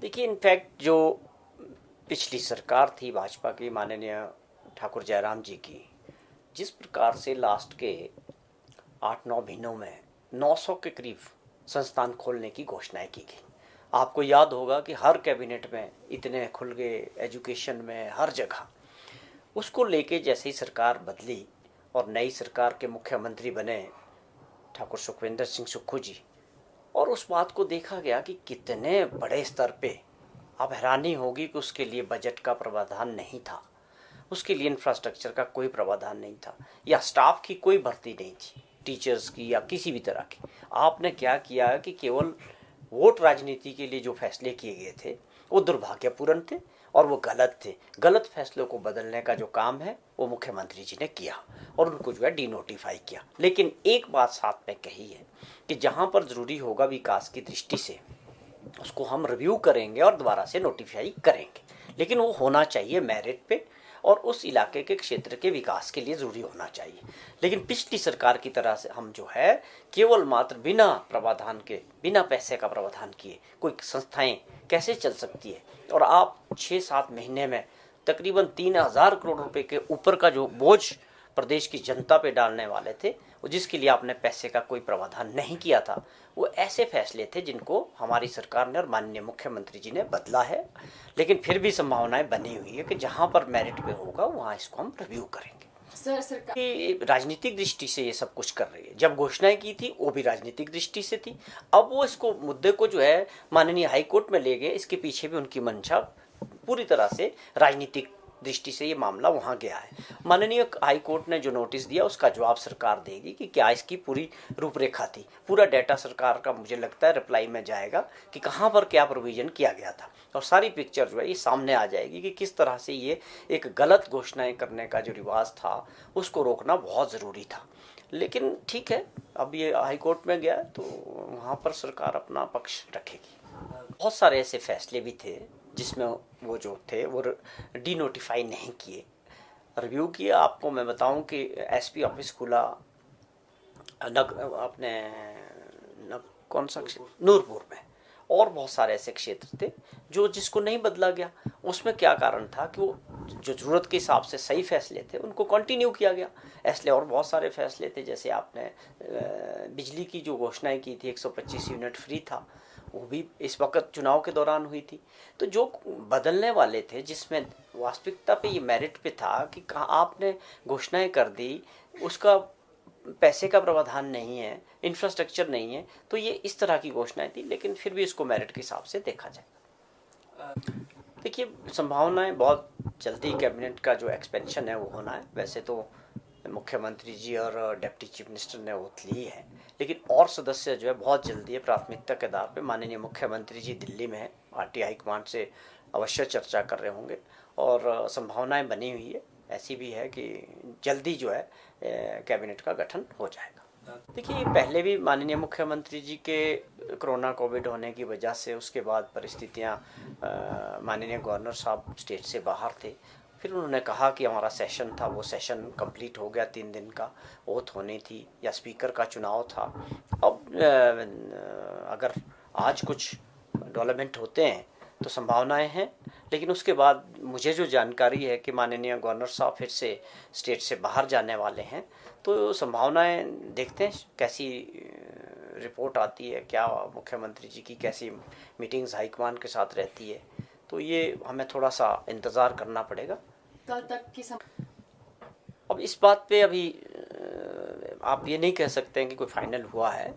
देखिए, इनफैक्ट जो पिछली सरकार थी भाजपा की, माननीय ठाकुर जयराम जी की, जिस प्रकार से लास्ट के 8-9 महीनों में 900 के करीब संस्थान खोलने की घोषणाएं की गई। आपको याद होगा कि हर कैबिनेट में इतने खुल गए, एजुकेशन में, हर जगह। उसको लेके जैसे ही सरकार बदली और नई सरकार के मुख्यमंत्री बने ठाकुर सुखविंदर सिंह सुक्खू जी, और उस बात को देखा गया कि कितने बड़े स्तर पे, अब हैरानी होगी कि उसके लिए बजट का प्रावधान नहीं था, उसके लिए इंफ्रास्ट्रक्चर का कोई प्रावधान नहीं था, या स्टाफ की कोई भर्ती नहीं थी, टीचर्स की या किसी भी तरह की। आपने क्या किया कि केवल वोट राजनीति के लिए जो फैसले किए गए थे वो दुर्भाग्यपूर्ण थे और वो गलत थे। गलत फैसलों को बदलने का जो काम है वो मुख्यमंत्री जी ने किया और उनको जो है डीनोटिफाई किया। लेकिन एक बात साथ में कही है कि जहाँ पर ज़रूरी होगा विकास की दृष्टि से उसको हम रिव्यू करेंगे और दोबारा से नोटिफाई करेंगे, लेकिन वो होना चाहिए मेरिट पे और उस इलाके के क्षेत्र के विकास के लिए ज़रूरी होना चाहिए। लेकिन पिछली सरकार की तरह से हम जो है केवल मात्र बिना प्रावधान के, बिना पैसे का प्रावधान किए कोई संस्थाएं कैसे चल सकती है। और आप 6-7 महीने में तकरीबन 3,000 करोड़ रुपए के ऊपर का जो बोझ प्रदेश की जनता पे डालने वाले थे, जिसके लिए आपने पैसे का कोई प्रावधान नहीं किया था, वो ऐसे फैसले थे जिनको हमारी सरकार ने और माननीय मुख्यमंत्री जी ने बदला है। लेकिन फिर भी संभावनाएं बनी हुई है कि जहां पर मेरिट पे होगा वहां इसको हम रिव्यू करेंगे। सरकार राजनीतिक दृष्टि से ये सब कुछ कर रही है। जब घोषणाएं की थी वो भी राजनीतिक दृष्टि से थी, अब वो इसको मुद्दे को जो है माननीय हाईकोर्ट में ले गए। इसके पीछे भी उनकी मंशा पूरी तरह से राजनीतिक दृष्टि से ये मामला वहां गया है। माननीय हाईकोर्ट ने जो नोटिस दिया उसका जवाब सरकार देगी कि क्या इसकी पूरी रूपरेखा थी, पूरा डेटा सरकार का मुझे लगता है रिप्लाई में जाएगा कि कहां पर क्या प्रोविजन किया गया था, और सारी पिक्चर जो है ये सामने आ जाएगी कि किस तरह से ये एक गलत घोषणाएं करने का जो रिवाज था उसको रोकना बहुत ज़रूरी था। लेकिन ठीक है, अब ये हाईकोर्ट में गया तो वहाँ पर सरकार अपना पक्ष रखेगी। बहुत सारे ऐसे फैसले भी थे जिसमें वो जो थे वो डीनोटिफाई नहीं किए, रिव्यू किया। आपको मैं बताऊं कि एसपी ऑफिस खुला अपने कौन सा नूरपुर में, और बहुत सारे ऐसे क्षेत्र थे जो जिसको नहीं बदला गया। उसमें क्या कारण था कि वो जो ज़रूरत के हिसाब से सही फैसले थे उनको कंटिन्यू किया गया। इसलिए और बहुत सारे फैसले थे, जैसे आपने बिजली की जो घोषणाएं की थी, 125 यूनिट फ्री था, वो भी इस वक्त चुनाव के दौरान हुई थी। तो जो बदलने वाले थे जिसमें वास्तविकता पे ये मेरिट पे था कि कहाँ आपने घोषणाएं कर दी, उसका पैसे का प्रावधान नहीं है, इंफ्रास्ट्रक्चर नहीं है, तो ये इस तरह की घोषणाएं थी। लेकिन फिर भी इसको मेरिट के हिसाब से देखा जाएगा। देखिए, संभावनाएं बहुत जल्दी कैबिनेट का जो एक्सपेंशन है वो होना है। वैसे तो मुख्यमंत्री जी और डिप्टी चीफ मिनिस्टर ने ओथ ली है, लेकिन और सदस्य जो है बहुत जल्दी है प्राथमिकता के आधार पे माननीय मुख्यमंत्री जी दिल्ली में है, पार्टी हाईकमांड से अवश्य चर्चा कर रहे होंगे और संभावनाएं बनी हुई है। ऐसी भी है कि जल्दी जो है कैबिनेट का गठन हो जाएगा। देखिए, पहले भी माननीय मुख्यमंत्री जी के कोरोना कोविड होने की वजह से उसके बाद परिस्थितियां, माननीय गवर्नर साहब स्टेट से बाहर थे, फिर उन्होंने कहा कि हमारा सेशन था, वो सेशन कंप्लीट हो गया, 3 दिन का ओथ होनी थी या स्पीकर का चुनाव था। अब अगर आज कुछ डेवलपमेंट होते हैं तो संभावनाएं हैं, लेकिन उसके बाद मुझे जो जानकारी है कि माननीय गवर्नर साहब फिर से स्टेट से बाहर जाने वाले हैं, तो संभावनाएं देखते हैं कैसी रिपोर्ट आती है, क्या मुख्यमंत्री जी की कैसी मीटिंग्स हाईकमान के साथ रहती है, तो ये हमें थोड़ा सा इंतज़ार करना पड़ेगा। कल तक की अब इस बात पे अभी आप ये नहीं कह सकते हैं कि कोई फाइनल हुआ है।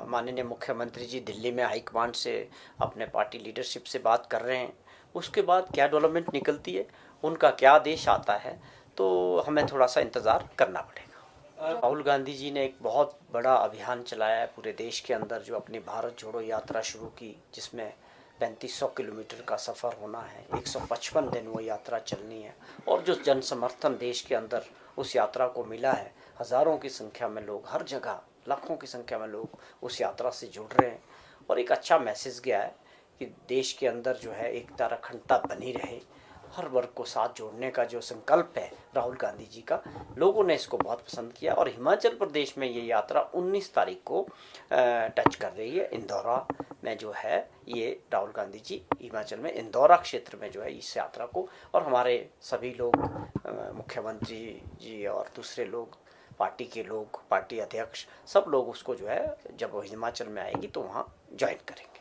माननीय मुख्यमंत्री जी दिल्ली में हाईकमांड से अपने पार्टी लीडरशिप से बात कर रहे हैं, उसके बाद क्या डेवलपमेंट निकलती है, उनका क्या आदेश आता है, तो हमें थोड़ा सा इंतज़ार करना पड़ेगा। राहुल गांधी जी ने एक बहुत बड़ा अभियान चलाया है पूरे देश के अंदर, जो अपनी भारत जोड़ो यात्रा शुरू की, जिसमें 3500 किलोमीटर का सफ़र होना है, 155 दिन वो यात्रा चलनी है, और जो जन समर्थन देश के अंदर उस यात्रा को मिला है, हज़ारों की संख्या में लोग, हर जगह लाखों की संख्या में लोग उस यात्रा से जुड़ रहे हैं, और एक अच्छा मैसेज गया है कि देश के अंदर जो है एकता अखंडता बनी रहे, हर वर्ग को साथ जोड़ने का जो संकल्प है राहुल गांधी जी का, लोगों ने इसको बहुत पसंद किया। और हिमाचल प्रदेश में ये यात्रा 19 तारीख को टच कर रही है। इंदौरा में जो है ये राहुल गांधी जी हिमाचल में इंदौरा क्षेत्र में जो है इस यात्रा को, और हमारे सभी लोग, मुख्यमंत्री जी और दूसरे लोग, पार्टी के लोग, पार्टी अध्यक्ष, सब लोग उसको जो है जब वो हिमाचल में आएगी तो वहाँ ज्वाइन करेंगे।